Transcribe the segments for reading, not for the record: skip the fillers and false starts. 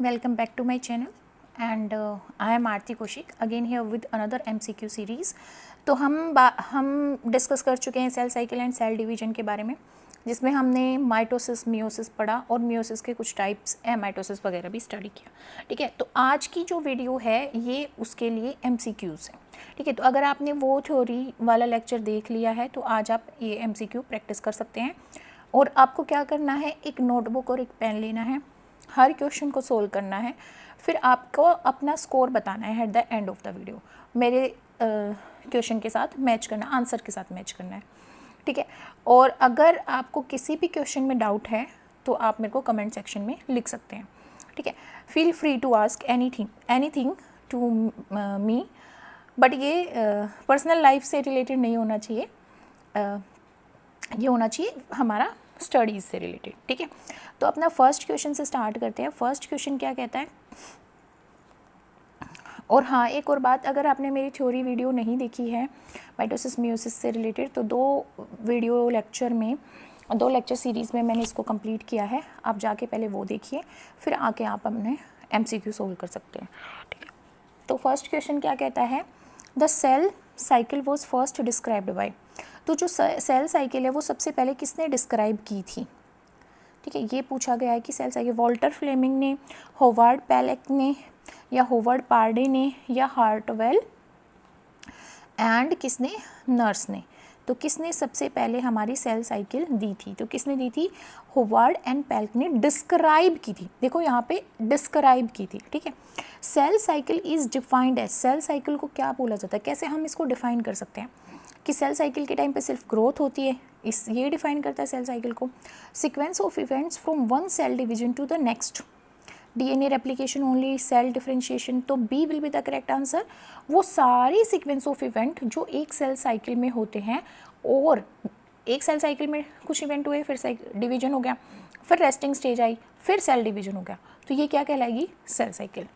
Welcome back to my channel and I am Aarti Kaushik again here with another MCQ series। तो हम discuss कर चुके हैं cell cycle and cell division के बारे में, जिसमें हमने माइटोसिस मियोसिस पढ़ा और मियोसिस के कुछ टाइप्स माइटोसिस वगैरह भी स्टडी किया। ठीक है, तो आज की जो वीडियो है ये उसके लिए MCQs है। ठीक है, तो अगर आपने वो थ्योरी वाला लेक्चर देख लिया है तो आज आप ये MCQ प्रैक्टिस कर सकते हैं। और आपको क्या करना है, एक नोटबुक और एक पेन लेना है, हर क्वेश्चन को सोल्व करना है, फिर आपको अपना स्कोर बताना है at the end of the video. मेरे क्वेश्चन के साथ मैच करना, आंसर के साथ मैच करना है। ठीक है, और अगर आपको किसी भी क्वेश्चन में डाउट है तो आप मेरे को कमेंट सेक्शन में लिख सकते हैं। ठीक है, feel free to ask anything to me, but ये पर्सनल लाइफ से रिलेटेड नहीं होना चाहिए, ये होना चाहिए हमारा स्टडीज़ से रिलेटेड। ठीक है, तो अपना फर्स्ट क्वेश्चन से स्टार्ट करते हैं। फर्स्ट क्वेश्चन क्या कहता है, और हाँ एक और बात, अगर आपने मेरी थ्योरी वीडियो नहीं देखी है माइटोसिस मियोसिस से रिलेटेड तो दो लेक्चर सीरीज़ में मैंने इसको कंप्लीट किया है, आप जाके पहले वो देखिए, फिर आके आप अपने MCQ सोल्व कर सकते हैं। ठीक है, तो फर्स्ट क्वेश्चन क्या कहता है, the cell cycle was first described by. तो जो सेल साइकिल है वो सबसे पहले किसने डिस्क्राइब की थी। ठीक है, ये पूछा गया है कि सेल साइकिल वॉल्टर फ्लेमिंग ने, होवार्ड पैलेक ने, या होवार्ड पार्डे ने, या हार्टवेल एंड किसने, नर्स ने। तो किसने सबसे पहले हमारी सेल साइकिल दी थी, तो किसने दी थी, होवार्ड एंड पैलेक ने डिस्क्राइब की थी। देखो यहाँ पे डिस्क्राइब की थी। ठीक है, cell cycle is defined as, cell cycle को क्या बोला जाता है, कैसे हम इसको डिफाइन कर सकते हैं कि सेल साइकिल के टाइम पे सिर्फ ग्रोथ होती है, ये डिफाइन करता है सेल साइकिल को। Sequence of events from one cell division to the next, DNA replication only, cell differentiation, तो B will be the correct answer. वो सारी सीक्वेंस ऑफ इवेंट जो एक सेल साइकिल में होते हैं, और एक सेल साइकिल में कुछ इवेंट हुए, फिर डिवीजन हो गया, फिर रेस्टिंग स्टेज आई, फिर सेल डिवीजन हो गया, तो ये क्या कहलाएगी, सेल साइकिल।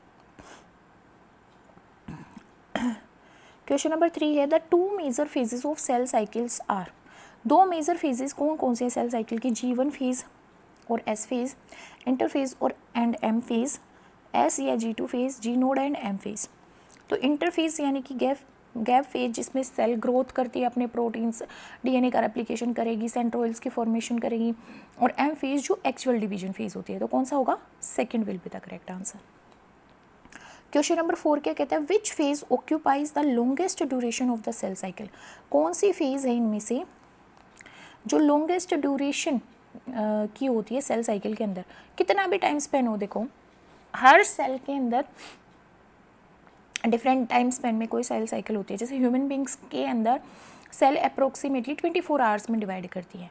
क्वेश्चन नंबर 3 है, the two major phases of cell cycles are. दो मेजर फेजेस कौन कौन से सेल साइकिल की, G1 फेज और S फेज, इंटरफेज और एंड M फेज, S या G2 phase, G node and M phase. तो इंटरफेज यानी कि गैप फेज, जिसमें सेल ग्रोथ करती है, अपने प्रोटीन्स DNA का रेप्लिकेशन करेगी, सेंट्रोइल्स की फॉर्मेशन करेगी, और M फेज जो एक्चुअल डिवीजन फेज होती है, तो कौन सा होगा, second will be the correct answer. Question number 4 क्या कहता है, which phase occupies the longest duration of the cell cycle. कौन सी फेज है इनमें से जो लॉन्गेस्ट ड्यूरेशन की होती है सेल साइकिल के अंदर, कितना भी टाइम स्पेन हो। देखो हर सेल के अंदर डिफरेंट टाइम स्पेन में कोई सेल साइकिल होती है, जैसे ह्यूमन बींग्स के अंदर सेल अप्रोक्सीमेटली 24 आवर्स में डिवाइड करती है।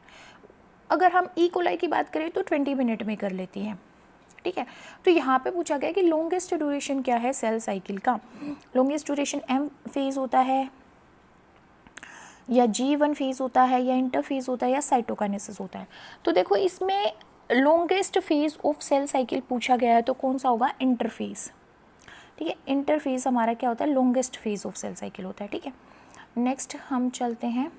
अगर हम ई कोलाई की बात करें तो 20 मिनट में कर लेती है। ठीक है, तो यहाँ पे पूछा गया कि लॉन्गेस्ट ड्यूरेशन क्या है सेल साइकिल का। लॉन्गेस्ट ड्यूरेशन M फेज होता है, या G1 फेज होता है, या इंटरफेज होता है, या साइटोकाइनेसिस होता है। तो देखो इसमें longest phase of cell cycle पूछा गया है, तो कौन सा होगा, इंटरफेज। ठीक है, इंटरफेज हमारा क्या होता है, longest phase of cell cycle होता है। ठीक है, नेक्स्ट हम चलते हैं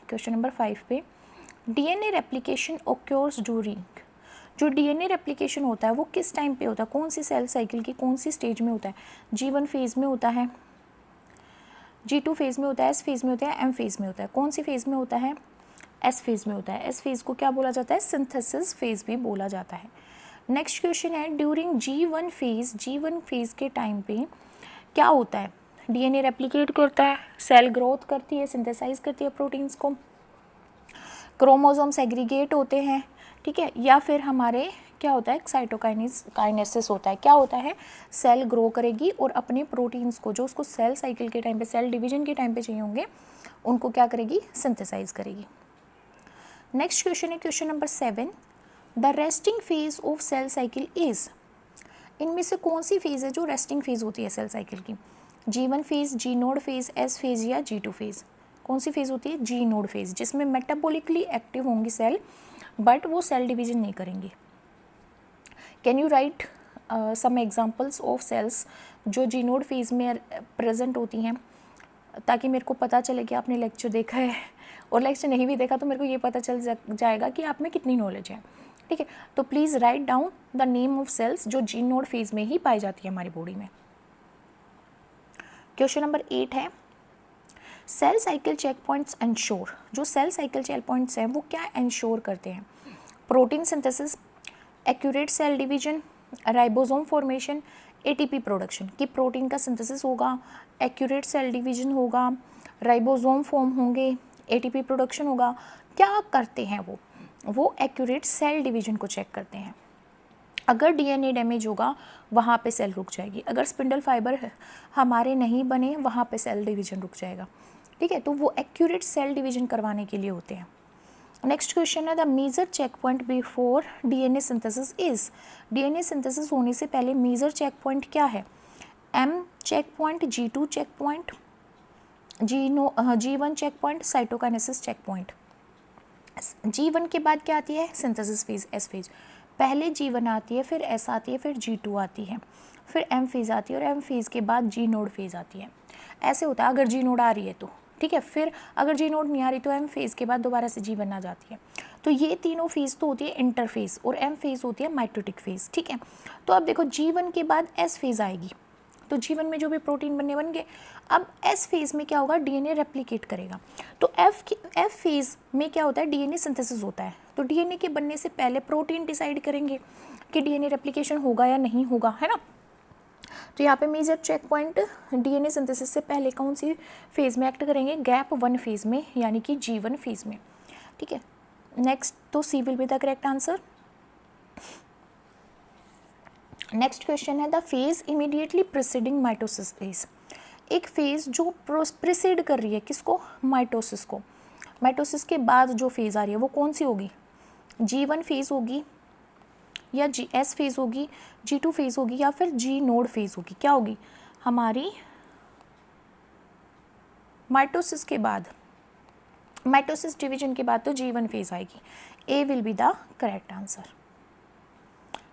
क्वेश्चन नंबर 5 पे। DNA रेप्लिकेशन ओक्योर्स ड्यूरिंग, जो DNA रेप्लिकेशन होता है वो किस टाइम पे होता है, कौन सी सेल साइकिल की कौन सी स्टेज में होता है, G1 फेज में होता है, G2 फेज में होता है, S फेज में होता है, M फेज में होता है। कौन सी फेज में होता है, S फेज में होता है। S फेज को क्या बोला जाता है, सिंथेसिस फेज भी बोला जाता है। नेक्स्ट क्वेश्चन है, ड्यूरिंग G1 फेज के टाइम पे क्या होता है, DNA रेप्लिकेट करता है, सेल ग्रोथ करती है, सिंथेसाइज करती है प्रोटीन्स को, क्रोमोसोम सेग्रीगेट होते हैं। ठीक है, या फिर हमारे क्या होता है, साइटोकाइनेसिस होता है। क्या होता है, सेल ग्रो करेगी और अपने प्रोटीन्स को जो उसको सेल साइकिल के टाइम पे, सेल डिवीजन के टाइम पे चाहिए होंगे, उनको क्या करेगी, सिंथेसाइज करेगी। नेक्स्ट क्वेश्चन है question number 7, the resting phase of cell cycle is. इनमें से कौन सी फेज है जो रेस्टिंग फेज होती है सेल साइकिल की, G1 phase, G naught phase, S phase, या G2 फेज। कौन सी फेज होती है, G नोड फेज, जिसमें मेटाबॉलिकली एक्टिव होंगी सेल, बट वो सेल डिवीजन नहीं करेंगी। Can you write some examples of cells जो G नोड फेज में प्रेजेंट होती हैं, ताकि मेरे को पता चले कि आपने लेक्चर देखा है, और लेक्चर नहीं भी देखा तो मेरे को ये पता चल जाएगा कि आप में कितनी नॉलेज है। ठीक है, तो please write down the name of cells जो जी नोड फेज में ही पाई जाती है हमारी बॉडी में। क्वेश्चन नंबर 8 है cell cycle checkpoints ensure, जो सेल साइकिल चेक पॉइंट्स हैं वो क्या एंश्योर करते हैं? Protein synthesis, accurate cell division, ribosome formation, ATP production, कि प्रोटीन का सिंथेसिस होगा, एक्यूरेट सेल डिवीजन होगा, राइबोसोम फॉर्म होंगे, एटीपी प्रोडक्शन होगा। क्या करते हैं वो एक्यूरेट सेल डिवीजन को चेक करते हैं। अगर डीएनए डैमेज होगा वहाँ पे सेल रुक जाएगी, अगर स्पिंडल फाइबर हमारे नहीं बने वहाँ पे सेल डिवीजन रुक जाएगा, ठीक है, तो वो एक्यूरेट सेल डिवीजन करवाने के लिए होते हैं। नेक्स्ट क्वेश्चन है the major checkpoint before DNA synthesis is, DNA synthesis होने से पहले मेजर चेक पॉइंट क्या है? M checkpoint, G2 checkpoint, G1 checkpoint, cytokinesis checkpoint. G1 के बाद क्या आती है? Synthesis phase, S phase. पहले G1 आती है, फिर S आती है, फिर G2 आती है, फिर M फेज आती है, और M फेज के बाद G नोड फेज आती है। ऐसे होता है अगर G नोड आ रही है तो, ठीक है, फिर अगर G नोड नहीं आ रही तो M फेज के बाद दोबारा से G1 आ जाती है। तो ये तीनों फेज तो होती है इंटरफेज, और M फेज होती है माइटोटिक फेज, ठीक है। तो अब देखो G1 के बाद S फेज आएगी, तो G1 में जो भी प्रोटीन बनने बन गए। अब S फेज में क्या होगा? डीएनए रेप्लिकेट करेगा। तो F फेज में क्या होता है? डीएनए सिंथेसिस होता है। तो डीएनए के बनने से पहले प्रोटीन डिसाइड करेंगे कि डीएनए रेप्लिकेशन होगा या नहीं होगा, है ना। तो यहाँ पे major checkpoint DNA synthesis से पहले कौन सी फेज में एक्ट करेंगे? गैप 1 फेज में, यानी कि G1 फेज में, ठीक है। नेक्स्ट, तो C will be the correct answer. Next question है the phase immediately preceding mitosis is, एक फेज जो प्रिसीड कर रही है किसको? माइटोसिस को। माइटोसिस के बाद जो फेज आ रही है वो कौन सी होगी? G1 फेज होगी, या S फेज होगी, G2 फेज होगी, या फिर G नोड फेज होगी? क्या होगी हमारी? माइटोसिस के बाद, माइटोसिस डिवीजन के बाद तो G1 फेज आएगी। A will be the correct answer.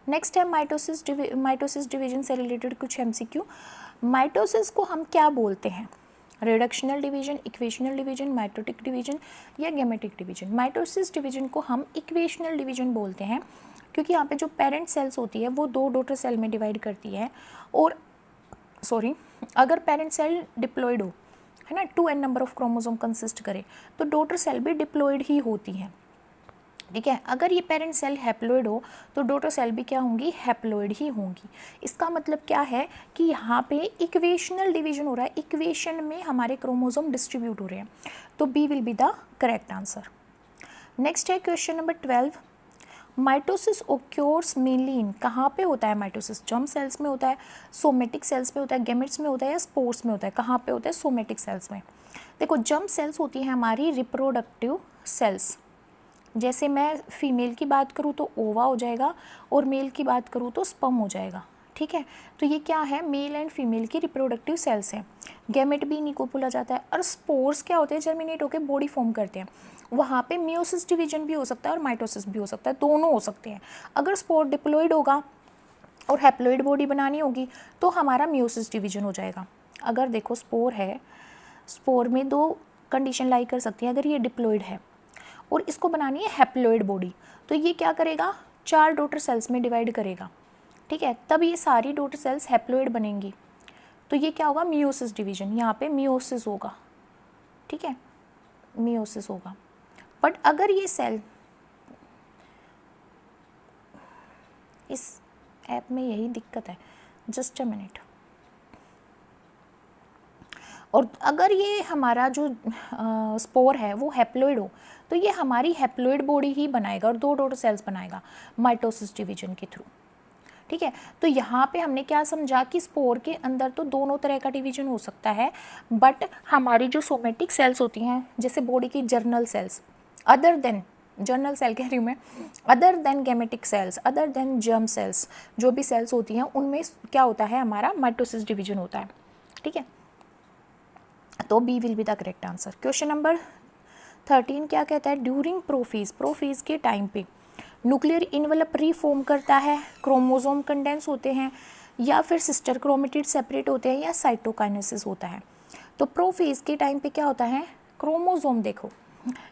Next है माइटोसिस डिवीजन से रिलेटेड कुछ MCQ। माइटोसिस को हम क्या बोलते हैं? Reductional division, equational division, mitotic division, या गेमेटिक डिवीजन? माइटोसिस डिवीजन को हम इक्वेशनल डिवीजन बोलते हैं, क्योंकि यहाँ पे जो पेरेंट सेल्स होती है वो 2 डॉटर सेल में डिवाइड करती है, और अगर पेरेंट सेल डिप्लॉयड हो, है ना, 2n number of chromosome consist करे, तो डॉटर सेल भी डिप्लॉयड ही होती हैं, ठीक है। अगर ये पेरेंट सेल हैप्लॉइड हो तो डॉटर सेल भी क्या होंगी? हैप्लॉइड ही होंगी। इसका मतलब क्या है कि यहाँ पे इक्वेशनल डिवीजन हो रहा है, इक्वेशन में हमारे क्रोमोसोम डिस्ट्रीब्यूट हो रहे हैं, तो B will be the correct answer. Next है question number 12, mitosis occurs mainly in, कहाँ पे होता है माइटोसिस? जर्म सेल्स में होता है, सोमेटिक सेल्स में होता है, गैमेट्स में होता है, या स्पोर्स में होता है? कहाँ पे होता है? सोमेटिक सेल्स में। देखो जर्म सेल्स होती हैं हमारी रिप्रोडक्टिव सेल्स, जैसे मैं फीमेल की बात करूँ तो ओवा हो जाएगा, और मेल की बात करूँ तो स्पर्म हो जाएगा, ठीक है। तो ये क्या है? मेल एंड फीमेल की रिप्रोडक्टिव सेल्स हैं। गैमेट भी इन्हीं को बोला जाता है। और स्पोर्स क्या होते हैं? जर्मिनेट होकर बॉडी फॉर्म करते हैं। वहाँ पे मियोसिस डिवीजन भी हो सकता है और माइटोसिस भी हो सकता है, दोनों हो सकते हैं। अगर स्पोर डिप्लॉयड होगा और हैप्लॉइड बॉडी बनानी होगी तो हमारा मियोसिस डिवीजन हो जाएगा। अगर देखो स्पोर है, स्पोर में 2 कंडीशन लाई कर सकती है। अगर ये डिप्लॉयड है और इसको बनानी है हैप्लॉइड बॉडी, तो ये क्या करेगा? 4 डॉटर सेल्स में डिवाइड करेगा, ठीक है। तब ये सारी डॉटर सेल्स हैप्लॉइड बनेंगी, तो ये क्या होगा? Meiosis division. यहाँ पे मियोसिस होगा, ठीक है, मियोसिस होगा। बट अगर ये सेल, इस ऐप में यही दिक्कत है, जस्ट अ मिनट। और अगर ये हमारा जो स्पोर है वो हैप्लॉइड हो तो ये हमारी हैप्लॉइड बॉडी ही बनाएगा और 2 डॉटर सेल्स बनाएगा माइटोसिस डिवीजन के थ्रू, ठीक है। तो यहाँ पे हमने क्या समझा कि स्पोर के अंदर तो दोनों तरह का डिवीजन हो सकता है, बट हमारी जो सोमेटिक सेल्स होती हैं, जैसे बॉडी की general cells, other than general cell कह रही हूँ मैं, other than gametic cells, other than germ cells, जो भी सेल्स होती हैं उनमें क्या होता है? हमारा माइटोसिस डिवीजन होता है, ठीक है। तो B will be the correct answer. Question number 13 क्या कहता है? ड्यूरिंग प्रोफेज के टाइम पे न्यूक्लियर इन्वेलप रीफॉर्म करता है, क्रोमोसोम कंडेंस होते हैं, या फिर सिस्टर क्रोमेटिड सेपरेट होते हैं, या साइटोकाइनेसिस होता है? तो प्रोफेज के टाइम पे क्या होता है? क्रोमोसोम देखो,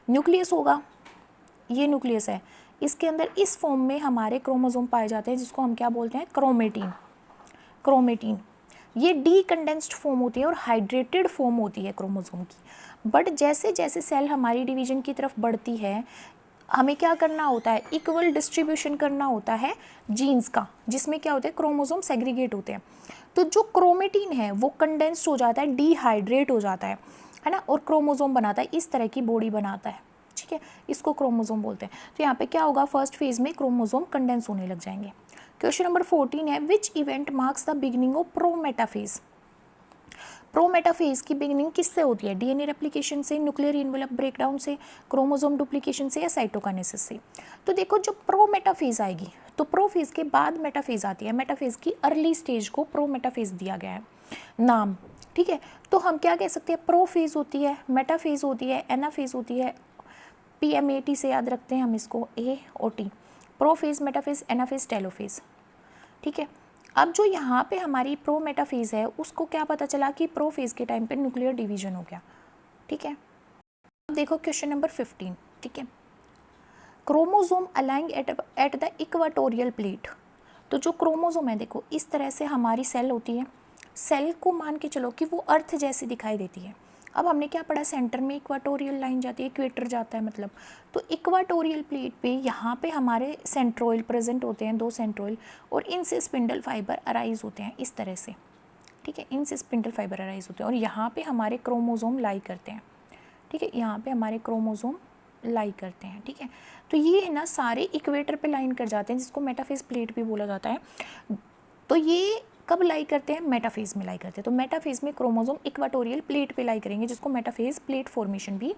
न्यूक्लियस होगा, ये न्यूक्लियस है, इसके अंदर इस फॉर्म में हमारे क्रोमोसोम पाए जाते हैं जिसको हम क्या बोलते हैं, क्रोमेटिन। क्रोमेटिन ये डीकंडेंस्ड फॉर्म होती है और हाइड्रेटेड फॉर्म होती है क्रोमोसोम की। बट जैसे जैसे सेल हमारी डिवीजन की तरफ बढ़ती है, हमें क्या करना होता है, इक्वल डिस्ट्रीब्यूशन करना होता है जीन्स का, जिसमें क्या होता है, क्रोमोसोम सेग्रीगेट होते हैं। तो जो क्रोमेटिन है वो कंडेंस्ड हो जाता है, डिहाइड्रेट हो जाता है ना, और क्रोमोसोम बनाता है, इस तरह की बॉडी बनाता है, ठीक है, इसको क्रोमोसोम बोलते हैं। तो यहाँ पे क्या होगा, फर्स्ट फेज में क्रोमोसोम कंडेंस होने लग जाएंगे। क्वेश्चन नंबर 14 है, which event marks the beginning of prometaphase. Prometaphase की बिगिनिंग किससे होती है, डीएनए रेप्लिकेशन से, न्यूक्लियर इनवेलप ब्रेकडाउन से, क्रोमोसोम डुप्लीकेशन से, या साइटोकाइनेसिस से। तो देखो जो प्रोमेटाफेज आएगी, तो प्रोफेज के बाद मेटाफेज आती है, मेटाफेज की अर्ली स्टेज को प्रोमेटाफेज दिया गया है नाम, ठीक है। तो हम क्या कह सकते हैं, प्रोफेज होती है, मेटाफेज होती है, एनाफेज होती है, PMAT से याद रखते हैं हम इसको, A और T, prophase, metaphase, anaphase, telophase, ठीक है। अब जो यहाँ पे हमारी प्रोमेटाफेज है उसको क्या पता चला कि प्रोफेज के टाइम पे न्यूक्लियर डिवीजन हो गया, ठीक है। अब देखो क्वेश्चन नंबर 15, ठीक है, chromosome aligning at the equatorial plate. तो जो क्रोमोसोम है, देखो इस तरह से हमारी सेल होती है, सेल को मान के चलो कि वो अर्थ जैसी दिखाई देती है। अब हमने क्या पढ़ा, सेंटर में इक्वाटोरियल लाइन जाती है, इक्वेटर जाता है मतलब, तो इक्वाटोरियल प्लेट पे यहाँ पे हमारे सेंट्रोइल प्रेजेंट होते हैं, 2 सेंट्रोइल, और इनसे स्पिंडल फाइबर अराइज होते हैं इस तरह से, ठीक है, इनसे स्पिंडल फाइबर अराइज होते हैं, और यहाँ पे हमारे क्रोमोसोम लाई करते हैं, ठीक है, यहाँ पे हमारे क्रोमोसोम लाई करते हैं, ठीक है। तो ये है ना सारे इक्वेटर पे लाइन कर जाते हैं, जिसको मेटाफेज प्लेट भी बोला जाता है। तो ये कब लाई करते हैं, मेटाफेज में लाई करते हैं। तो मेटाफेज में क्रोमोसोम इक्वाटोरियल प्लेट पे लाई करेंगे, जिसको मेटाफेज प्लेट फॉर्मेशन भी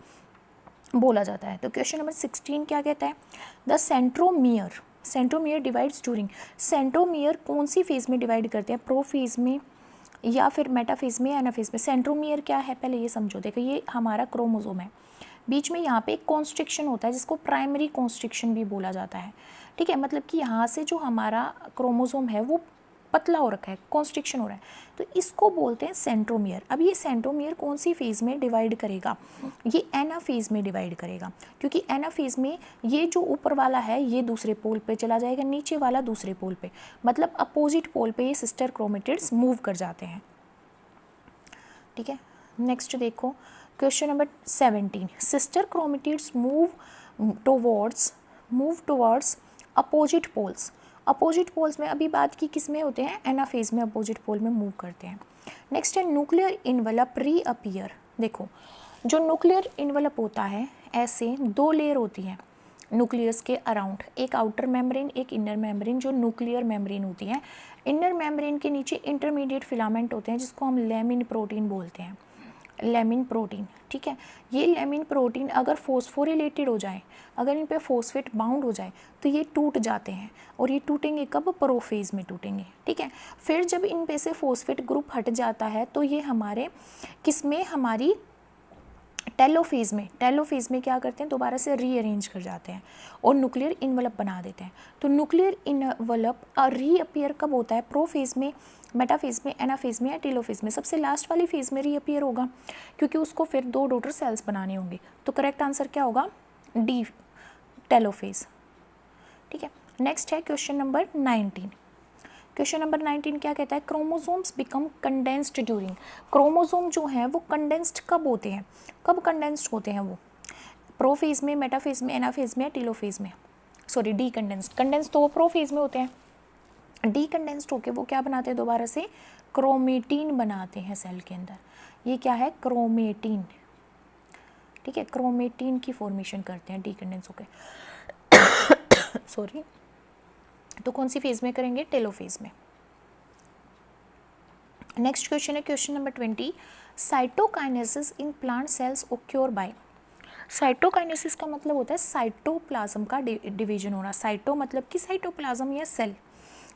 बोला जाता है। तो क्वेश्चन नंबर 16 क्या कहता है, the centromere, centromere divides during, centromere कौन सी फेज में डिवाइड करते हैं, प्रोफेज में या फिर मेटाफेज में या एनाफेज में। सेंट्रोमियर क्या है पहले ये समझो, देखो ये हमारा क्रोमोसोम है, बीच में यहाँ पे एक कॉन्स्ट्रिक्शन होता है जिसको प्राइमरी कॉन्स्ट्रिक्शन भी बोला जाता है, ठीक है, मतलब कि यहाँ से जो हमारा क्रोमोसोम है वो पतला हो रखा है, कॉन्स्ट्रिक्शन हो रहा है, तो इसको बोलते हैं सेंट्रोमियर। अब ये सेंट्रोमियर कौन सी फेज़ में डिवाइड करेगा, ये एनाफेज में डिवाइड करेगा, क्योंकि एनाफेज में ये जो ऊपर वाला है ये दूसरे पोल पे चला जाएगा, नीचे वाला दूसरे पोल पे, मतलब अपोजिट पोल पे ये सिस्टर क्रोमेटिड्स मूव कर जाते हैं, ठीक है। नेक्स्ट देखो question number 17, sister chromatids move towards opposite poles. Opposite poles में अभी बात की किस में होते हैं, एनाफेज में अपोजिट पोल में मूव करते हैं। नेक्स्ट है न्यूक्लियर इन्वेलप रीअपियर। देखो जो न्यूक्लियर इन्वेलप होता है, ऐसे 2 लेयर होती हैं न्यूक्लियस के अराउंड, एक आउटर मेम्ब्रेन, एक इनर मेम्ब्रेन, जो न्यूक्लियर मेम्ब्रेन होती है। इनर मेम्ब्रेन के नीचे इंटरमीडिएट फिलामेंट होते हैं जिसको हम लेमिन प्रोटीन बोलते हैं, लेमिन प्रोटीन, ठीक है। ये लेमिन प्रोटीन अगर फॉस्फोरिलेटेड हो जाए, अगर इन पे फॉस्फेट बाउंड हो जाए तो ये टूट जाते हैं, और ये टूटेंगे कब, प्रोफेज में टूटेंगे, ठीक है। फिर जब इन पे से फॉस्फेट ग्रुप हट जाता है तो ये हमारे किस में, हमारी टेलोफेज में क्या करते हैं, दोबारा से रीअरेंज कर जाते हैं और न्यूक्लियर इन्वेलप बना देते हैं। तो न्यूक्लियर इन्वेलप रीअपियर कब होता है, प्रोफेज में, मेटाफेज में, एनाफेज में या टेलोफेज में। सबसे लास्ट वाली फेज में रीअपियर होगा, क्योंकि उसको फिर 2 डॉटर सेल्स बनाने होंगे। तो करेक्ट आंसर क्या होगा, डी, टेलोफेज, ठीक है। नेक्स्ट है क्वेश्चन नंबर 19। क्वेश्चन नंबर 19 क्या कहता है, chromosomes become condensed during. Chromosome जो हैं वो कंडेंस्ड कब होते हैं, कब कंडेंस्ड होते हैं वो, प्रोफेज में, मेटाफेज में, एनाफेज में या टेलोफेज में, सॉरी डी कंडेंस्ड। कंडेंस्ड तो वो प्रोफेज में होते हैं, डी कंडेंस्ड होके वो क्या बनाते हैं, दोबारा से क्रोमेटिन बनाते हैं सेल के अंदर। ये क्या है, क्रोमेटिन, ठीक है, क्रोमेटिन की फॉर्मेशन करते हैं डी कंडेंस होके सॉरी। तो कौन सी फेज में करेंगे, टेलोफेज में। नेक्स्ट क्वेश्चन है question number 20, cytokinesis in plant cells occur by. Cytokinesis का मतलब होता है साइटोप्लाज्म का डिवीजन होना। साइटो मतलब कि साइटोप्लाज्म या सेल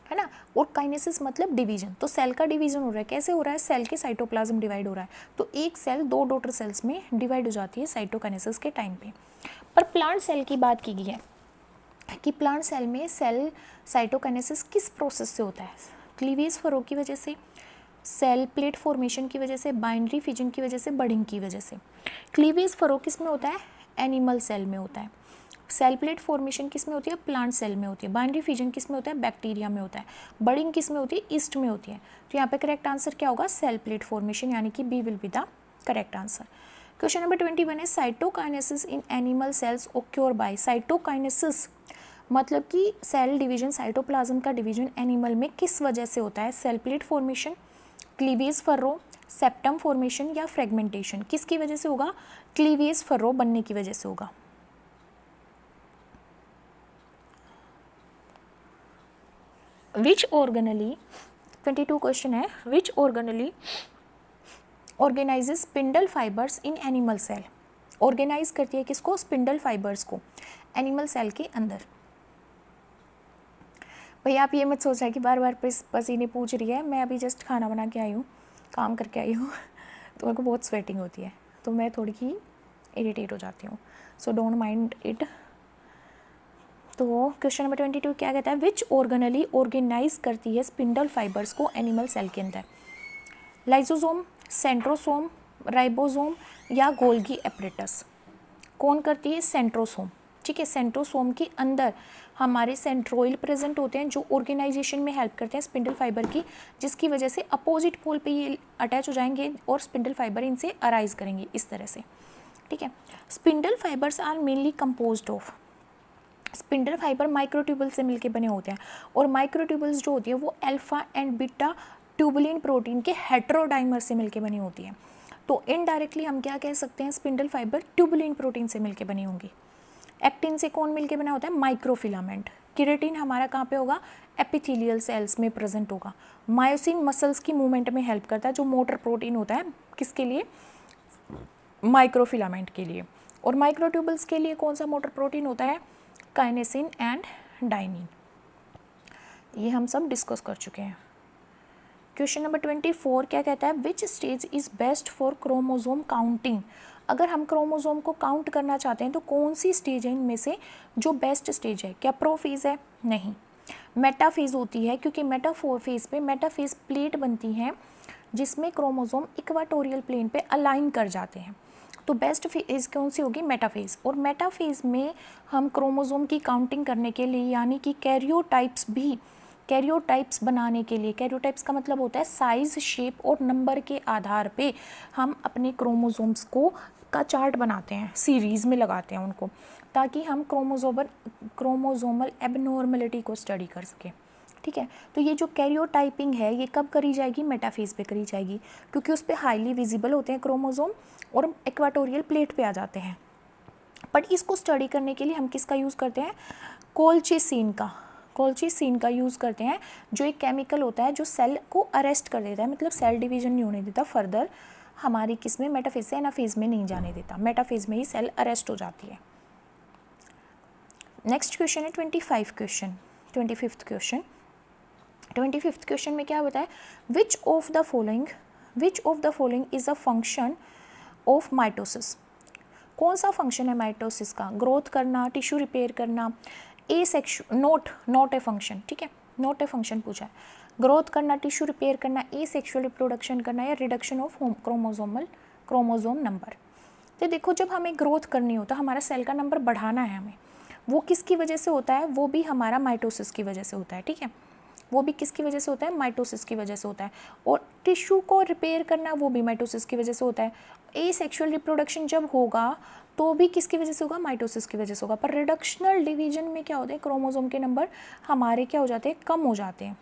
है ना, और काइनेसिस मतलब डिवीजन। तो सेल का डिवीजन हो रहा है, कैसे हो रहा है, सेल के साइटोप्लाज्म डिवाइड हो रहा है। तो एक सेल 2 डॉटर सेल्स में डिवाइड हो जाती है साइटोकाइनेसिस के टाइम पे। पर प्लांट सेल की बात की गई है कि प्लांट सेल में सेल साइटोकाइनेसिस किस प्रोसेस से होता है, क्लीवेज फरो की वजह से, सेल प्लेट फॉर्मेशन की वजह से, बाइनरी फिजन की वजह से, बडिंग की वजह से। क्लीवेज फरो किस में होता है, एनिमल सेल में होता है। सेल प्लेट फॉर्मेशन किस में होती है? प्लांट सेल में होती है। बाइनरी फिजन किस में होता है? बैक्टीरिया में होता है। बडिंग किस में होती है? ईस्ट में होती है। तो यहाँ पे करेक्ट आंसर क्या होगा? सेल प्लेट फॉर्मेशन, यानी कि B will be the correct answer. Question number 21 है cytokinesis in animal cells occur by. Cytokinesis मतलब कि सेल डिवीजन, साइटोप्लाज्म का डिवीजन एनिमल में किस वजह से होता है? Cell plate formation, cleavage furrow, septum formation या फ्रेगमेंटेशन। किसकी वजह से होगा? क्लीवेज फर्रो बनने की वजह से होगा। विच ऑर्गेनली 22 क्वेश्चन है, which organelle organises spindle fibres in animal cell. Organise करती है किसको? स्पिंडल फाइबर्स को एनिमल सेल के अंदर। भैया आप ये मत सोचा कि बार बार पसीने पूछ रही है, मैं अभी जस्ट खाना बना के आई हूँ, काम करके आई हूँ तो मेरे को बहुत स्वेटिंग होती है, तो मैं थोड़ी ही इरिटेट हो जाती हूँ, सो डोंट माइंड इट। तो क्वेश्चन नंबर 22 क्या कहता है? विच ऑर्गेनली ऑर्गेनाइज करती है स्पिंडल फाइबर्स को एनिमल सेल के अंदर? लाइसोसोम, सेंट्रोसोम, राइबोसोम या गोल्गी एपरेटस। कौन करती है? सेंट्रोसोम। ठीक है, सेंट्रोसोम के अंदर हमारे सेंट्रोइल प्रेजेंट होते हैं जो ऑर्गेनाइजेशन में हेल्प करते हैं स्पिंडल फाइबर की, जिसकी वजह से अपोजिट पोल पे ये अटैच हो जाएंगे और स्पिंडल फाइबर इनसे अराइज करेंगे इस तरह से। ठीक है, spindle fibres are mainly composed of. Spindle fibre microtubule से मिलके बने होते हैं और माइक्रोट्यूबल्स जो होती है वो alpha and beta tubulin protein के हेटेरोडाइमर से मिलके बनी होती है। तो इनडायरेक्टली हम क्या कह सकते हैं? स्पिंडल फाइबर ट्यूबुलिन प्रोटीन से मिलके बनी होंगी। एक्टिन से कौन मिलके बना होता है? माइक्रोफिलामेंट। केराटिन हमारा कहाँ पे होगा? एपिथेलियल सेल्स में प्रेजेंट होगा। मायोसिन मसल्स की मूवमेंट में हेल्प करता है, जो मोटर प्रोटीन होता है किसके लिए? माइक्रोफिलामेंट के लिए। और माइक्रोट्यूबल्स के लिए कौन सा मोटर प्रोटीन होता है? काइनेसिन एंड डाइनिन। ये हम सब डिस्कस कर चुके हैं। क्वेश्चन नंबर 24 क्या कहता है? Which stage is best for chromosome counting. अगर हम क्रोमोसोम को काउंट करना चाहते हैं तो कौन सी स्टेज है इनमें से जो बेस्ट स्टेज है? क्या प्रोफेज है? नहीं, मेटाफेज होती है, क्योंकि मेटाफेज पे मेटाफेज प्लेट बनती है जिसमें क्रोमोसोम इक्वाटोरियल प्लेन पे अलाइन कर जाते हैं। तो बेस्ट फेज कौन सी होगी? मेटाफेज। और मेटाफेज में हम क्रोमोसोम की काउंटिंग करने के लिए, यानी कि कैरियोटाइप्स बनाने के लिए, कैरियोटाइप्स का मतलब होता है साइज, शेप और नंबर के आधार पे हम अपने क्रोमोसोम्स का चार्ट बनाते हैं, सीरीज़ में लगाते हैं उनको, ताकि हम क्रोमोसोमल एबनॉर्मलिटी को स्टडी कर सकें। ठीक है, तो ये जो कैरियोटाइपिंग है ये कब करी जाएगी? मेटाफेज पे करी जाएगी, क्योंकि उस पर हाईली विजिबल होते हैं क्रोमोसोम और इक्वाटोरियल प्लेट पे आ जाते हैं। बट इसको स्टडी करने के लिए हम किसका यूज़ करते हैं? कोल्चिसिन का यूज़ करते हैं, जो एक केमिकल होता है जो सेल को अरेस्ट कर देता है, मतलब सेल डिवीजन नहीं होने देता फर्दर हमारी किस में? मेटाफेज से एनाफेज में नहीं जाने देता, मेटाफेज में ही सेल अरेस्ट हो जाती है। नेक्स्ट क्वेश्चन है 25 question, 25th question. 25th question में क्या बताया? Which of the following is a function of mitosis. कौन सा फंक्शन है माइटोसिस का? ग्रोथ करना, टिश्यू रिपेयर करना, नॉट ए फंक्शन। ठीक है, नॉट ए फंक्शन पूछा है। ग्रोथ करना, टिश्यू रिपेयर करना, एसेक्सुअल रिप्रोडक्शन करना या रिडक्शन ऑफ क्रोमोसोम नंबर। तो देखो, जब हमें ग्रोथ करनी हो तो हमारा सेल का नंबर बढ़ाना है हमें, वो किसकी वजह से होता है? वो भी हमारा माइटोसिस की वजह से होता है। ठीक है, वो भी किसकी वजह से होता है? माइटोसिस की वजह से होता है। और टिश्यू को रिपेयर करना वो भी माइटोसिस की वजह से होता है। एसेक्सुअल रिप्रोडक्शन जब होगा तो भी किसकी वजह से होगा? माइटोसिस की वजह से होगा। पर रिडक्शनल डिवीजन में क्या होता है? क्रोमोसोम के नंबर हमारे क्या हो जाते हैं? कम हो जाते हैं।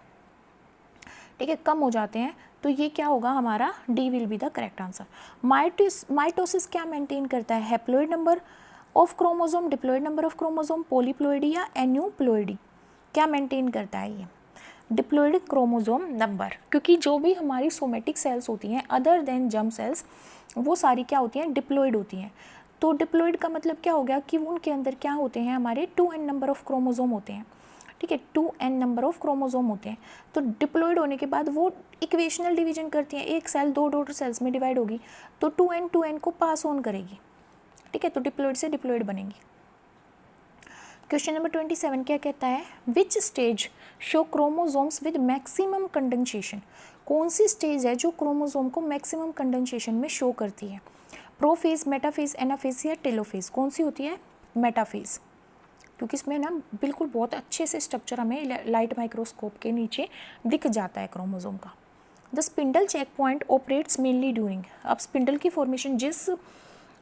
ठीक है, कम हो जाते हैं, तो ये क्या होगा हमारा? D will be the correct answer. Mitosis क्या मेंटेन करता है? Haploid number of chromosome, diploid number of chromosome, polyploidy या एन्यूप्लॉइडी। क्या मेंटेन करता है ये? डिप्लॉइड क्रोमोसोम नंबर, क्योंकि जो भी हमारी सोमेटिक सेल्स होती हैं अदर देन जर्म सेल्स, वो सारी क्या होती हैं? डिप्लॉइड होती हैं। तो डिप्लॉइड का मतलब क्या हो गया? कि उनके अंदर क्या होते हैं? हमारे 2n नंबर ऑफ क्रोमोसोम होते हैं। ठीक है, 2n नंबर ऑफ क्रोमोसोम होते हैं। तो डिप्लॉइड होने के बाद वो इक्वेशनल डिवीजन करती हैं। एक सेल 2 डॉटर सेल्स में डिवाइड होगी तो 2n को पास ऑन करेगी। ठीक है, तो डिप्लॉइड से डिप्लॉइड बनेंगी। क्वेश्चन नंबर 27 क्या कहता है? Which stage show chromosomes with maximum condensation. कौन सी स्टेज है जो क्रोमोसोम को मैक्सिमम कंडेंसेशन में शो करती है? प्रोफेज, मेटाफेज, एनाफेज या टेलोफेज। कौन सी होती है? मेटाफेज। क्योंकि इसमें ना बिल्कुल बहुत अच्छे से स्ट्रक्चर हमें लाइट माइक्रोस्कोप के नीचे दिख जाता है क्रोमोसोम का। The spindle checkpoint operates mainly during, अब स्पिंडल की फॉर्मेशन जिस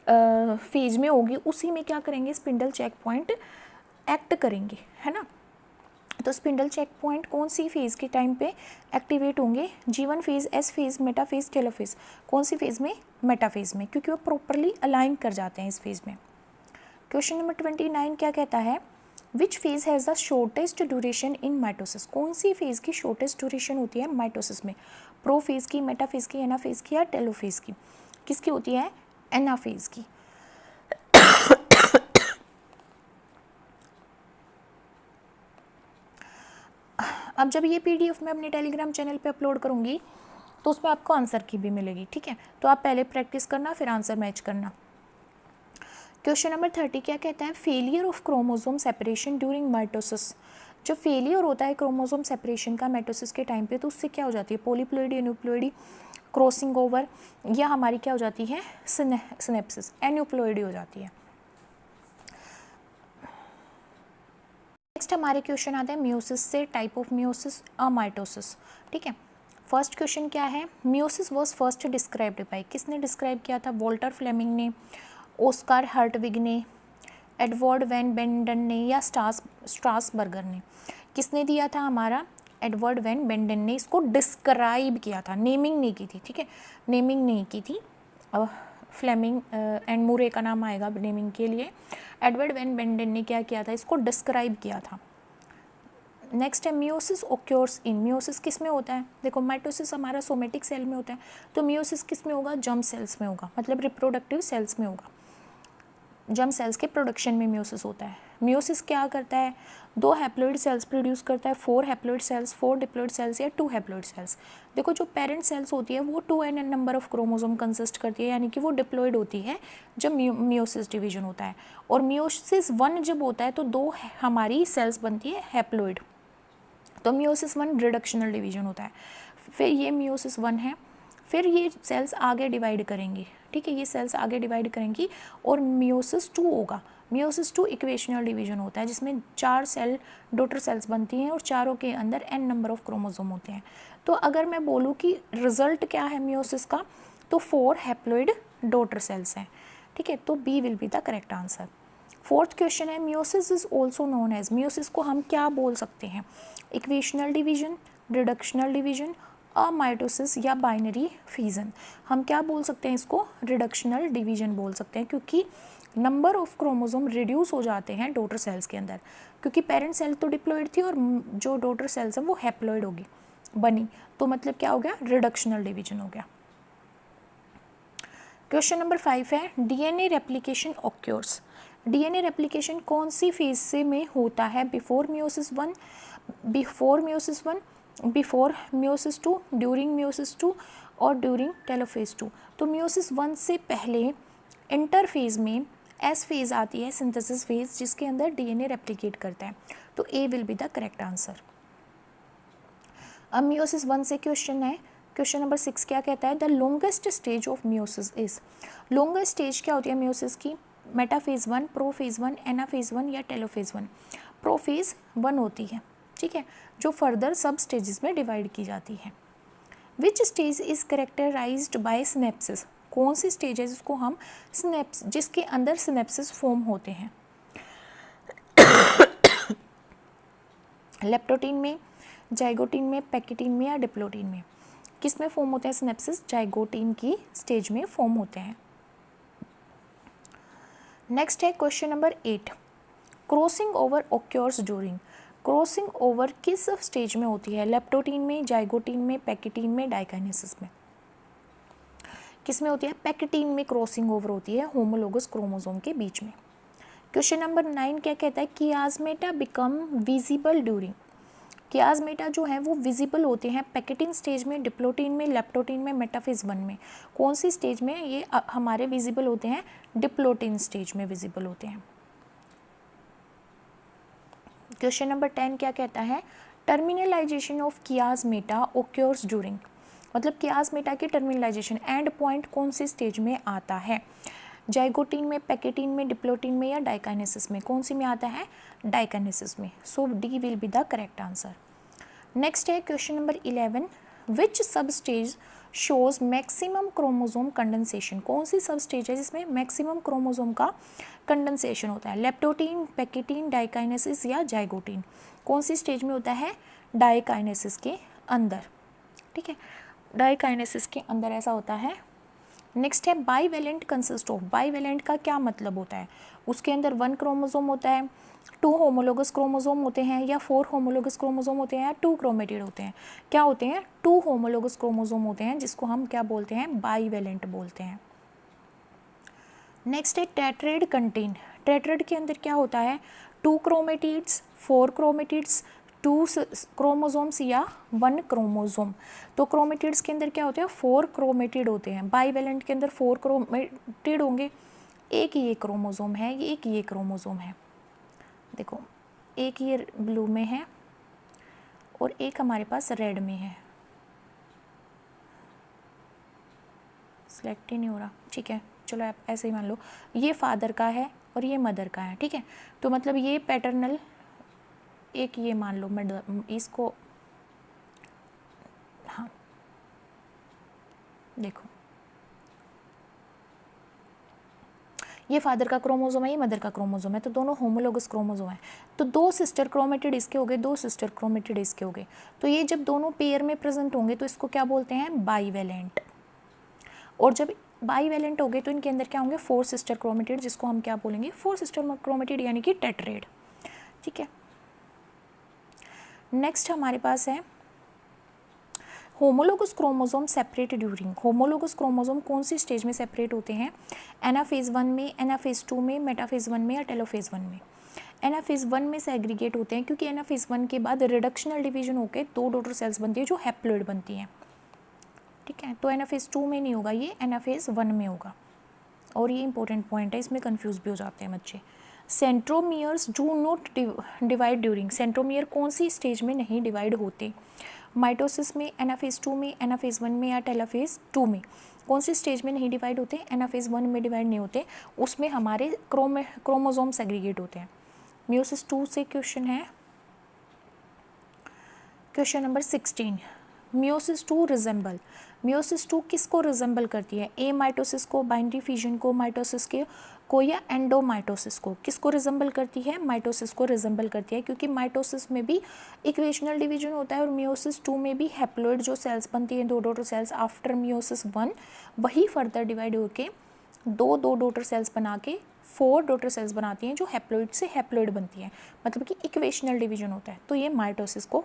फेज में होगी उसी में क्या करेंगे, स्पिंडल चेक पॉइंट एक्ट करेंगे, है ना। तो स्पिंडल चेक पॉइंट कौन सी फेज़ के टाइम पे एक्टिवेट होंगे, G1 phase, S phase, metaphase, telophase, कौन सी फेज़ में, मेटाफेज़ में, क्योंकि वो प्रॉपरली अलाइन कर जाते हैं इस फेज़ में। क्वेश्चन नंबर 29 क्या कहता है, which phase has the shortest duration in mitosis, कौन सी फेज़ की शॉर्टेस्ट ड्यूरेशन होती है माइटोसिस में, प्रोफेज़ की, मेटाफेज़ की, एनाफेज़ की या टेलोफेज़ की, किसकी होती है, एनाफेज़ की। अब जब ये पीडीएफ मैं अपने टेलीग्राम चैनल पे अपलोड करूँगी तो उसमें आपको आंसर की भी मिलेगी, ठीक है। तो आप पहले प्रैक्टिस करना, फिर आंसर मैच करना। क्वेश्चन नंबर 30 क्या कहता है, failure of chromosome separation during mitosis, जब फेलियर होता है क्रोमोसोम सेपरेशन का माइटोसिस के टाइम पे तो उससे क्या हो जाती है, पॉलीप्लॉइडी, एन्यूप्लॉइडी, क्रॉसिंग ओवर, या हमारी क्या हो जाती है, सिनेप्सिस, एन्यूप्लॉइडी हो जाती है। नेक्स्ट हमारे क्वेश्चन आते हैं मियोसिस से, टाइप ऑफ मियोसिस, माइटोसिस, ठीक है। फर्स्ट क्वेश्चन क्या है, meiosis was first described bye, किसने डिस्क्राइब किया था, वॉल्टर फ्लेमिंग ने, ऑस्कार हर्टविग ने, एडवर्ड वैन बेंडन ने या स्ट्रासबर्गर ने, किसने दिया था, हमारा एडवर्ड वैन बेंडन ने इसको डिस्क्राइब किया था, नेमिंग नहीं की थी, ठीक है, नेमिंग नहीं की थी। फ्लेमिंग एंड मूरे का नाम आएगा नेमिंग के लिए। एडवर्ड वैन बेंडन ने क्या किया था, इसको डिस्क्राइब किया था। नेक्स्ट है मियोसिस ओक्योर्स इन, मियोसिस किस में होता है, देखो माइटोसिस हमारा सोमेटिक सेल में होता है, तो मियोसिस किस में होगा, जर्म सेल्स में होगा, मतलब रिप्रोडक्टिव सेल्स में होगा, जर्म सेल्स के प्रोडक्शन में मियोसिस होता है। मियोसिस क्या करता है, 2 हैप्लॉइड सेल्स प्रोड्यूस करता है, 4 हैप्लॉइड सेल्स, 4 डिप्लॉइड सेल्स या 2 हैप्लॉइड सेल्स। देखो जो पेरेंट सेल्स होती है वो 2n number of chromosome consist करती है, यानी कि वो डिप्लॉइड होती है जब मियोसिस डिवीजन होता है। और मियोसिस 1 जब होता है तो 2 हमारी सेल्स बनती है हैप्लॉइड, तो मियोसिस 1 रिडक्शनल डिवीजन होता है। फिर ये मियोसिस 1 है, फिर ये सेल्स आगे डिवाइड करेंगी, ठीक है, ये सेल्स आगे डिवाइड करेंगी और मियोसिस 2 होगा। मियोसिस 2 इक्वेशनल डिवीजन होता है जिसमें 4 सेल डॉटर सेल्स बनती हैं और चारों के अंदर n नंबर ऑफ क्रोमोसोम होते हैं। तो अगर मैं बोलूँ कि रिजल्ट क्या है मियोसिस का, तो 4 हैप्लॉइड डॉटर सेल्स हैं, ठीक है, तो B will be the correct answer. Fourth question है meiosis is also known as, meiosis को हम क्या बोल सकते हैं, equational division, reductional division, mitosis या बाइनरी फिजन। हम क्या बोल सकते हैं इसको, रिडक्शनल डिवीजन बोल सकते हैं, क्योंकि नंबर ऑफ क्रोमोसोम रिड्यूस हो जाते हैं डॉटर सेल्स के अंदर, क्योंकि पेरेंट सेल तो डिप्लॉइड थी और जो डॉटर सेल्स हैं वो हैप्लॉइड होगी बनी, तो मतलब क्या हो गया, रिडक्शनल डिवीजन हो गया। क्वेश्चन नंबर 5 है DNA replication occurs, DNA replication कौन सी फेज से में होता है, before meiosis 1, before meiosis 1, before meiosis 2, during meiosis 2 और ड्यूरिंग टेलोफेज 2। तो मियोसिस 1 से पहले इंटरफेज में एस फेज आती है, सिंथेसिस फेज, जिसके अंदर डीएनए रेप्लिकेट करता है, तो A will be the correct answer. अब मियोसिस 1 से क्वेश्चन है, क्वेश्चन नंबर 6 क्या कहता है, the longest stage of meiosis is, longest stage क्या होती है मियोसिस की, मेटाफेज 1, प्रोफेज 1, एनाफेज 1 या टेलोफेज 1। प्रोफेज 1 होती है, ठीक है, जो फर्दर सब स्टेजेस में डिवाइड की जाती है। Which stage is characterised by synapsis, कौन सी स्टेज है जिसको हम सिनेप्स, जिसके अंदर सिनेप्सिस फॉर्म होते हैं, लेप्टोटीन में, जाइगोटीन में, पैकेटीन में या डिप्लोटीन में, किस में फॉर्म होते हैं सिनेप्सिस, जाइगोटीन की स्टेज में फॉर्म होते हैं। नेक्स्ट है question number 8, crossing over occurs during, crossing over किस स्टेज में होती है, लेप्टोटीन में, जाइगोटीन में, पैकेटीन में, डाइकाइनेसिस में, किस में होती है, पैकेटीन में क्रॉसिंग ओवर होती है होमोलोगस क्रोमोसोम के बीच में। क्वेश्चन नंबर 9 क्या कहता है, कियास्मेटा बिकम विजिबल ड्यूरिंग, कियास्मेटा जो है वो विजिबल होते हैं पैकेटीन स्टेज में, डिप्लोटीन में, लेप्टोटीन में, मेटाफेज 1 में, कौन सी स्टेज में ये हमारे विजिबल होते हैं, डिप्लोटीन स्टेज में विजिबल होते हैं। क्वेश्चन नंबर 10 क्या कहता है, टर्मिनलाइजेशन ऑफ कियास्मेटा ओक्योर्स ड्यूरिंग, मतलब कियास्मेटा की टर्मिनलाइजेशन एंड पॉइंट कौन सी स्टेज में आता है, जाइगोटीन में, पैकेटीन में, डिप्लोटीन में या डाइकाइनेसिस में? कौन सी में आता है? डाइकाइनेसिस में। So D will be the correct answer. Next है question number 11, which substage shows maximum chromosome condensation? कौन सी सब स्टेज है जिसमें मैक्सिमम क्रोमोजोम का कंडेंसेशन होता है? लेप्टोटीन, पैकेटीन, डाइकाइनेसिस या जाइगोटीन? कौन सी स्टेज में होता है? डाइकाइनेसिस के अंदर। ठीक है, डाइकाइनेसिस के अंदर ऐसा होता है। नेक्स्ट है बाईवेलेंट कंसिस्ट ऑफ। बाईवेलेंट का क्या मतलब होता है? उसके अंदर 1 क्रोमोजोम होता है, 2 होमोलोगस क्रोमोजोम होते हैं या 4 होमोलोगस क्रोमोजोम होते हैं या 2 क्रोमेटिड होते हैं? क्या होते हैं? 2 होमोलोगस क्रोमोजोम होते हैं, जिसको हम क्या बोलते हैं? बाईवेलेंट बोलते हैं। नेक्स्ट है टेट्रेड कंटेन। टेट्रेड के अंदर क्या होता है? 2 क्रोमेटिड्स, 4 क्रोमेटिड्स, 2 क्रोमोजोम्स या 1 क्रोमोजोम? तो क्रोमेटिड्स के अंदर क्या होते हैं? 4 क्रोमेटिड होते हैं। बाईवेलेंट के अंदर 4 क्रोमेटिड होंगे। एक ये क्रोमोजोम है, एक ये क्रोमोजोम है। देखो, एक ये ब्लू में है और एक हमारे पास रेड में है। सिलेक्ट ही नहीं हो रहा। ठीक है, चलो आप ऐसे ही मान लो, ये फादर का है और ये मदर का है। ठीक है, तो मतलब ये पैटर्नल, एक ये मान लो मैं इसको, हाँ देखो, ये फादर का क्रोमोजोम है, ये मदर का क्रोमोजोम है, तो दोनों होमोलोगस क्रोमोजोम है। तो 2 सिस्टर क्रोमेटिड इसके हो गए, 2 सिस्टर क्रोमेटिड इसके हो गए। तो ये जब दोनों पेयर में प्रेजेंट होंगे तो इसको क्या बोलते हैं? बाईवेलेंट। और जब बाईवेलेंट हो गए तो इनके अंदर क्या होंगे? 4 सिस्टर क्रोमेटिड, जिसको हम क्या बोलेंगे? 4 सिस्टर क्रोमेटिड, यानी कि टेट्रेड। ठीक है, नेक्स्ट हमारे पास है homologous chromosome separate during. Homologous chromosome कौन सी स्टेज में सेपरेट होते हैं? एनाफेज 1 में, एनाफेज 2 में, मेटाफेज 1 में या टेलोफेज 1 में? एनाफेज 1 में से एग्रीगेट होते हैं, क्योंकि एनाफेज 1 के बाद रिडक्शनल डिवीजन होकर 2 डॉटर सेल्स बनती है जो हैप्लॉइड बनती हैं। ठीक है, तो एनाफेज 2 में नहीं होगा, ये एनाफेज 1 में होगा। और ये इंपॉर्टेंट पॉइंट है, इसमें कंफ्यूज भी हो जाते हैं बच्चे। Centromeres do not divide during. Centromere कौन सी स्टेज में नहीं डिवाइड होते? माइटोसिस में, एनाफेज 2 में, एनाफेज 1 में या टेलोफेज 2 में? कौन सी स्टेज में नहीं डिवाइड होते? एनाफेज 1 में डिवाइड नहीं होते, उसमें हमारे क्रोमोजोम सेग्रीगेट होते हैं। मियोसिस 2 से क्वेश्चन है, question number 16, meiosis 2 resemble. Meiosis 2 किसको रिजेंबल करती है? ए माइटोसिस को, बाइनरी फिजन को, माइटोसिस के को या एंडोमाइटोसिस को? किसको रिजेंबल करती है? माइटोसिस को रिजेंबल करती है, क्योंकि माइटोसिस में भी इक्वेशनल डिवीजन होता है और मियोसिस 2 में भी हैप्लॉइड जो सेल्स बनती हैं, 2 डॉटर सेल्स आफ्टर मियोसिस 1, वही फर्दर डिवाइड होकर 2 डॉटर सेल्स बना के 4 डॉटर सेल्स बनाती हैं, जो हैप्लॉइड से हैप्लॉइड बनती हैं, मतलब कि इक्वेशनल डिवीजन होता है। तो ये माइटोसिस को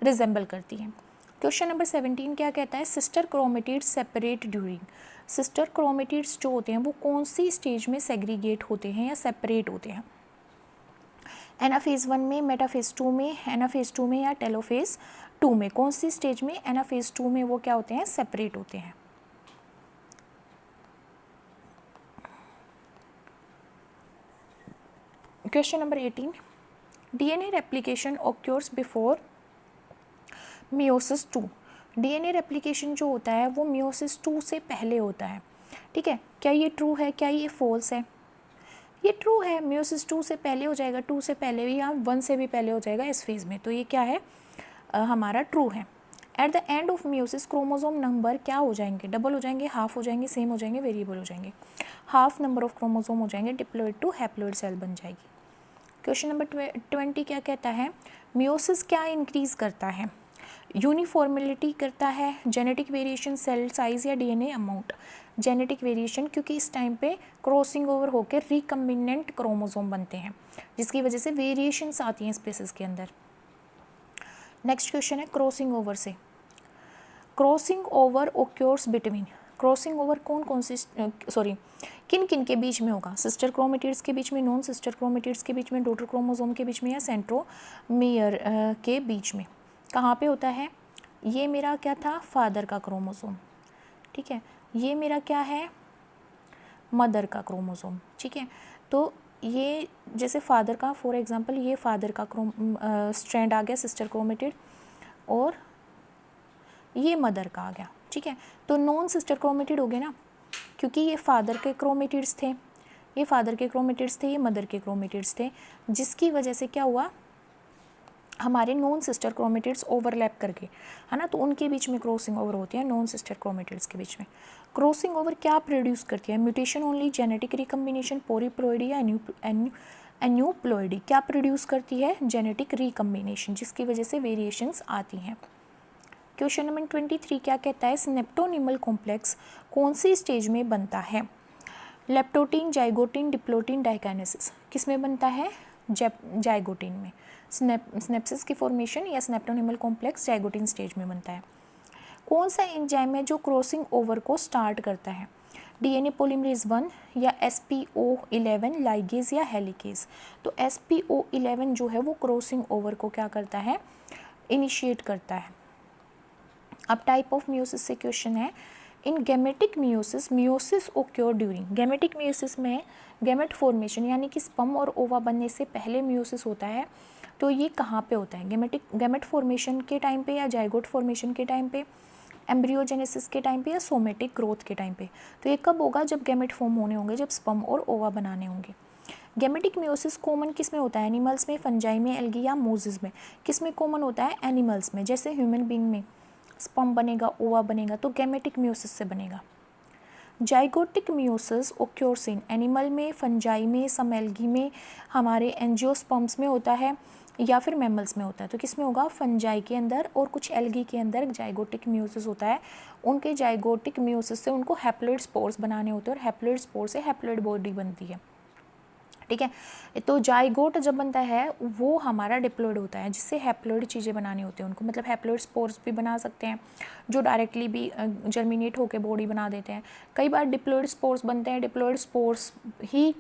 रिजेंबल करती है। क्वेश्चन नंबर 17 क्या कहता है? Sister chromatids separate during. Sister chromatids जो होते हैं वो कौन सी स्टेज में सेग्रीगेट होते हैं या सेपरेट होते हैं? एनाफेज 1 में, मेटाफेज 2 में, एनाफेज 2 में या टेलोफेज 2 में? कौन सी स्टेज में? एनाफेज 2 में वो क्या होते हैं? सेपरेट होते हैं। Question number 18, DNA replication occurs before meiosis 2। DNA replication जो होता है वो मियोसिस 2 से पहले होता है। ठीक है, क्या ये ट्रू है? क्या ये फॉल्स है? ये ट्रू है, मियोसिस 2 से पहले हो जाएगा, 2 से पहले भी या 1 से भी पहले हो जाएगा इस फेज़ में। तो ये क्या है? हमारा ट्रू है। At the end of meiosis chromosome number क्या हो जाएंगे? डबल हो जाएंगे, हाफ हो जाएंगे, सेम हो जाएंगे, वेरिएबल हो जाएंगे। हाफ नंबर ऑफ क्रोमोजोम हो जाएंगे, डिप्लॉइड टू हैप्लॉइड सेल बन जाएगी। क्वेश्चन नंबर 20 क्या कहता है? मियोसिस क्या इंक्रीज करता है? यूनिफॉर्मिलिटी करता है, जेनेटिक वेरिएशन, सेल साइज या डीएनए अमाउंट? जेनेटिक वेरिएशन, क्योंकि इस टाइम पे क्रॉसिंग ओवर होकर रिकम्बिनेंट क्रोमोसोम बनते हैं, जिसकी वजह से वेरिएशंस आती हैं स्पेसिस के अंदर। नेक्स्ट क्वेश्चन है क्रॉसिंग ओवर से। Crossing over occurs between. Crossing over कौन कौन सी किन किन के बीच में होगा? सिस्टर क्रोमेटिड्स के बीच में, नॉन सिस्टर क्रोमेटिड्स के बीच में, डॉटर क्रोमोसोम के बीच में या सेंट्रोमियर के बीच में? कहाँ पे होता है? ये मेरा क्या था? फादर का क्रोमोसोम। ठीक है, ये मेरा क्या है? मदर का क्रोमोसोम। ठीक है, तो ये जैसे फादर का, फॉर एग्जांपल ये फादर का स्ट्रैंड आ गया सिस्टर क्रोमेटिड, और ये मदर का आ गया। ठीक है, तो नॉन सिस्टर क्रोमेटिड हो गए ना, क्योंकि ये फादर के क्रोमेटिड्स थे, ये फादर के क्रोमेटिड्स थे, ये मदर के क्रोमेटिड्स थे, जिसकी वजह से क्या हुआ, हमारे नॉन सिस्टर क्रोमेटिड्स ओवरलैप करके, है ना, तो उनके बीच में क्रॉसिंग ओवर होती है नॉन सिस्टर क्रोमेटिड्स के बीच में। क्रॉसिंग ओवर क्या प्रोड्यूस करती है, म्यूटेशन ओनली, जेनेटिक रिकम्बिनेशन, पोरीप्लोइडी या एन्यूप्लोइडी, क्या प्रोड्यूस करती है, जेनेटिक रिकम्बिनेशन, जिसकी वजह से वेरिएशंस आती हैं। क्वेश्चन नंबर 23 क्या कहता है, स्नेप्टोनिमल कॉम्प्लेक्स कौन सी स्टेज में बनता है, लेप्टोटीन, जाइगोटीन, डिप्लोटीन, डाइकाइनेसिस, किस में बनता है, जाइगोटीन में। स्नेप्सिस की फॉर्मेशन या स्नेप्टोनिमल कॉम्प्लेक्स जाइगोटीन स्टेज में बनता है। कौन सा एंजाइम है जो क्रॉसिंग ओवर को स्टार्ट करता है, डीएनए पॉलीमरेज 1 या spo11 लाइगेज या हेलिकेज। तो spo11 जो है वो क्रॉसिंग ओवर को क्या करता है, इनिशिएट करता है। अब टाइप ऑफ मियोसिस से क्वेश्चन है, in gametic meiosis, meiosis occur during, gametic meiosis में गैमेट फॉर्मेशन यानी कि स्पर्म और ओवा बनने से पहले मियोसिस होता है, तो ये कहाँ पे होता है, गैमेट फॉर्मेशन के टाइम पे या जाइगोट फॉर्मेशन के टाइम पे, एम्ब्रियोजेनेसिस के टाइम पे या सोमेटिक ग्रोथ के टाइम पे। तो ये कब होगा, जब गैमेट फॉर्म होने होंगे, जब स्पर्म और ओवा बनाने होंगे। गैमेटिक मियोसिस कॉमन किस में होता है, एनिमल्स में, फंजाई में, एल्गी या मोजेस में। किस में कॉमन होता है, एनिमल्स में, जैसे ह्यूमन बीइंग में स्पर्म बनेगा, ओवा बनेगा, तो गैमेटिक मियोसिस से बनेगा। जाइगोटिक मियोसिस ओक्योर्स इन एनिमल में, फंजाई में, सम एल्गी में, हमारे एंजियोस्पर्म्स में होता है या फिर मैमल्स में होता है। तो किस में होगा, फंजाई के अंदर और कुछ एल्गी के अंदर जाइगोटिक मियोसिस होता है। उनके जाइगोटिक मियोसिस से उनको हैप्लोइड स्पोर्स बनाने होते हैं और हैप्लोइड स्पोर से हैप्लोइड बॉडी बनती है, ठीक है। तो जाइगोट जब बनता है वो हमारा डिप्लॉइड होता है, जिससे हैप्लॉइड चीज़ें बनानी होती हैं उनको, मतलब हैप्लॉइड स्पोर्स भी बना सकते हैं जो डायरेक्टली भी जर्मिनेट होकर बॉडी बना देते हैं। कई बार डिप्लॉइड स्पोर्स बनते हैं, डिप्लॉइड स्पोर्स ही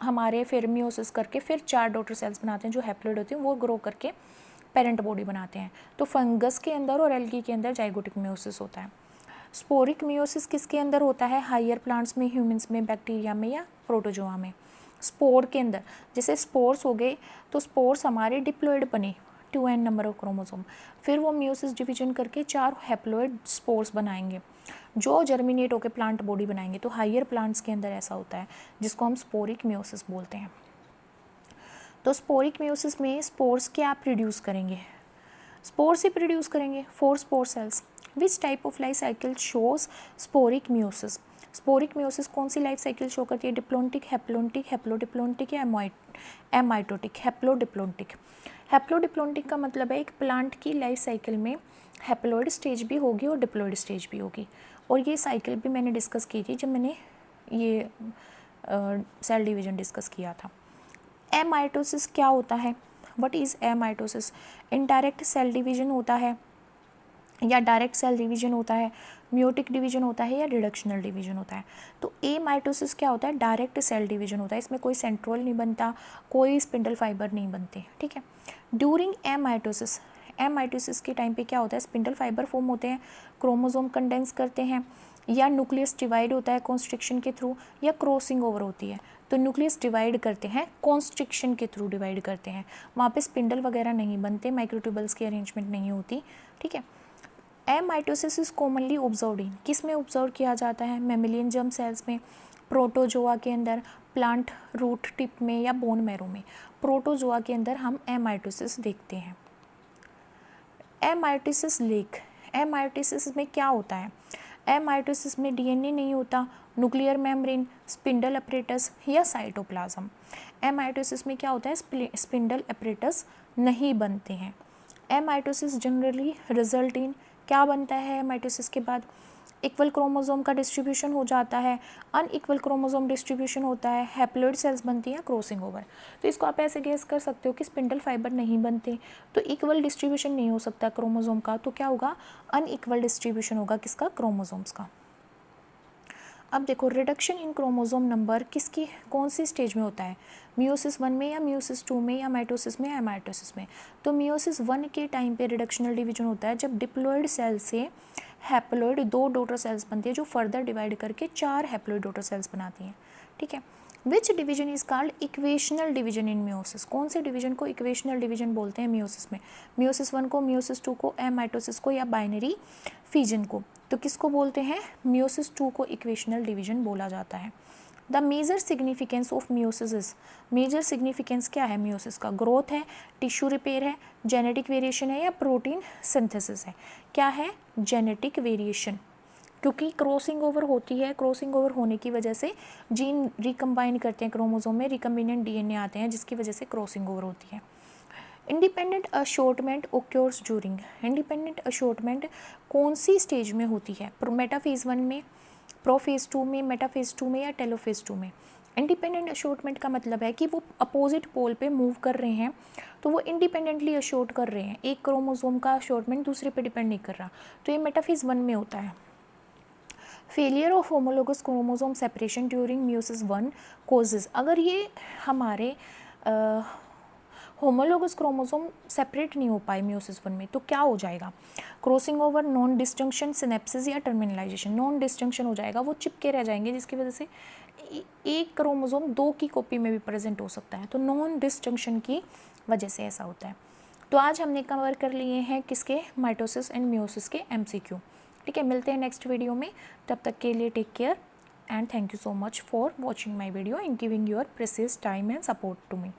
हमारे फिर मियोसिस करके फिर 4 डॉटर सेल्स बनाते हैं जो हैप्लॉइड होते हैं, वो ग्रो करके पेरेंट बॉडी बनाते हैं। तो फंगस के अंदर और एल्गी के अंदर जाइगोटिक मियोसिस होता है। स्पोरिक मियोसिस किसके अंदर होता है, हायर प्लांट्स में, ह्यूमंस में, बैक्टीरिया में या प्रोटोजोआ में। स्पोर के अंदर, जैसे स्पोर्स हो गए तो स्पोर्स हमारे डिप्लॉइड बने 2n नंबर ऑफ क्रोमोसोम, फिर वो मियोसिस डिवीजन करके 4 हैप्लॉइड स्पोर्स बनाएंगे जो जर्मिनेट होकर प्लांट बॉडी बनाएंगे। तो हायर प्लांट्स के अंदर ऐसा होता है जिसको हम स्पोरिक मियोसिस बोलते हैं। तो स्पोरिक मियोसिस में स्पोर्स क्या प्रोड्यूस करेंगे, स्पोर्स ही प्रोड्यूस करेंगे, 4 spore cells. Which type of life cycle shows sporic meiosis, sporic meiosis कौन सी लाइफ साइकिल शो करती है, डिप्लोंटिक, हैप्लोंटिक, हैप्लोडिप्लोंटिक या एमाइटोटिक। हैप्लोडिप्लोंटिक, हैप्लोडिप्लोंटिक का मतलब है एक प्लांट की लाइफ साइकिल में हैप्लोइड स्टेज भी होगी और डिप्लॉइड स्टेज भी होगी, और ये साइकिल भी मैंने डिस्कस की थी जब मैंने ये सेल डिवीजन डिस्कस किया था। एमाइटोसिस क्या होता है, what is amitosis, indirect cell division होता है या डायरेक्ट सेल डिवीजन होता है, म्यूटिक डिवीजन होता है या रिडक्शनल डिवीजन होता है। तो एमाइटोसिस क्या होता है, डायरेक्ट सेल डिवीजन होता है, इसमें कोई सेंट्रोल नहीं बनता, कोई स्पिंडल फाइबर नहीं बनते, ठीक है। ड्यूरिंग एमाइटोसिस, एमाइटोसिस के टाइम पे क्या होता है, स्पिंडल फाइबर फॉर्म होते हैं, क्रोमोसोम कंडेंस करते हैं, या न्यूक्लियस डिवाइड होता है कॉन्स्ट्रिक्शन के थ्रू, या क्रॉसिंग ओवर होती है। तो न्यूक्लियस डिवाइड करते हैं, कॉन्स्ट्रिक्शन के थ्रू डिवाइड करते हैं, वहाँ पे स्पिंडल वगैरह नहीं बनते, माइक्रोट्यूबल्स की अरेंजमेंट नहीं होती, ठीक है। Amitosis is commonly observed in, किस में ऑब्जर्व किया जाता है, मैमिलियन जर्म सेल्स में, प्रोटोजोआ के अंदर, प्लांट रूट टिप में या बोन मैरो में। प्रोटोजोआ के अंदर हम एमाइटोसिस देखते हैं। एमाइटोसिस लीक, एमाइटोसिस में क्या होता है, एमाइटोसिस में डीएनए नहीं होता, न्यूक्लियर मेम्ब्रेन, स्पिंडल अपरेटस या साइटोप्लाज्म। एमाइटोसिस में क्या होता है, स्पिंडल अपरेटस नहीं बनते हैं। एमाइटोसिस जनरली रिजल्ट इन, क्या बनता है एमाइटोसिस के बाद, इक्वल क्रोमोसोम का डिस्ट्रीब्यूशन हो जाता है, अनइक्वल क्रोमोसोम डिस्ट्रीब्यूशन होता है, हैप्लॉइड सेल्स बनती हैं, क्रॉसिंग ओवर। तो इसको आप ऐसे गेस कर सकते हो कि स्पिंडल फाइबर नहीं बनते तो इक्वल डिस्ट्रीब्यूशन नहीं हो सकता क्रोमोसोम का, तो क्या होगा, अनइक्वल डिस्ट्रीब्यूशन होगा किसका, क्रोमोसोम्स का। अब देखो रिडक्शन इन क्रोमोसोम नंबर किसकी कौन सी स्टेज में होता है, मियोसिस 1 में या मियोसिस 2 में या माइटोसिस में या एमाइटोसिस में। तो मियोसिस 1 के टाइम पे रिडक्शनल डिवीजन होता है जब डिप्लॉइड सेल से हैप्लॉइड 2 डॉटर सेल्स बनती है जो फर्दर डिवाइड करके 4 हैप्लॉइड डॉटर सेल्स बनाती हैं, ठीक है। Which division is called equational division in meiosis, कौन से डिवीजन को इक्वेशनल डिवीजन बोलते हैं मियोसिस में, मियोसिस 1 को, मियोसिस 2 को, एमाइटोसिस को या बाइनरी फिजन को, तो किसको बोलते हैं, मियोसिस 2 को इक्वेशनल डिवीजन बोला जाता है। The major significance of meiosis is, major significance क्या है मियोसिस का, ग्रोथ है, टिश्यू रिपेयर है, जेनेटिक वेरिएशन है या प्रोटीन सिंथेसिस है, क्या है, जेनेटिक वेरिएशन, क्योंकि क्रॉसिंग ओवर होती है, क्रॉसिंग ओवर होने की वजह से जीन रिकम्बाइन करते हैं क्रोमोसोम में, रिकम्बिनेंट डीएनए आते हैं जिसकी वजह से क्रॉसिंग ओवर होती है। Independent assortment ओक्योर्स during, independent assortment कौन सी स्टेज में होती है, मेटाफेज 1 में, प्रोफेज 2 में, मेटाफेज 2 में या टेलोफेज 2 में। इंडिपेंडेंट अशॉर्टमेंट का मतलब है कि वो अपोजिट पोल पे मूव कर रहे हैं, तो वो इंडिपेंडेंटली अशॉर्ट कर रहे हैं, एक क्रोमोसोम का अशॉर्टमेंट दूसरे पे डिपेंड नहीं कर रहा, तो ये मेटाफेज 1 में होता है। Failure of homologous chromosome separation during meiosis 1 causes, अगर ये हमारे होमोलोगस क्रोमोसोम सेपरेट नहीं हो पाए मियोसिस 1 में, तो क्या हो जाएगा, crossing over, non disjunction, synapses या टर्मिनलाइजेशन, नॉन डिस्जंक्शन हो जाएगा, वो चिपके रह जाएंगे जिसकी वजह से एक क्रोमोसोम 2 की कॉपी में भी प्रेजेंट हो सकता है, तो नॉन डिस्जंक्शन की वजह से ऐसा होता है। तो आज हमने कवर कर लिए हैं किसके, माइटोसिस एंड मियोसिस के MCQ। ठीक है, मिलते हैं नेक्स्ट वीडियो में, तब तक के लिए take care and thank you so much for watching my video and giving your precious time and support to me.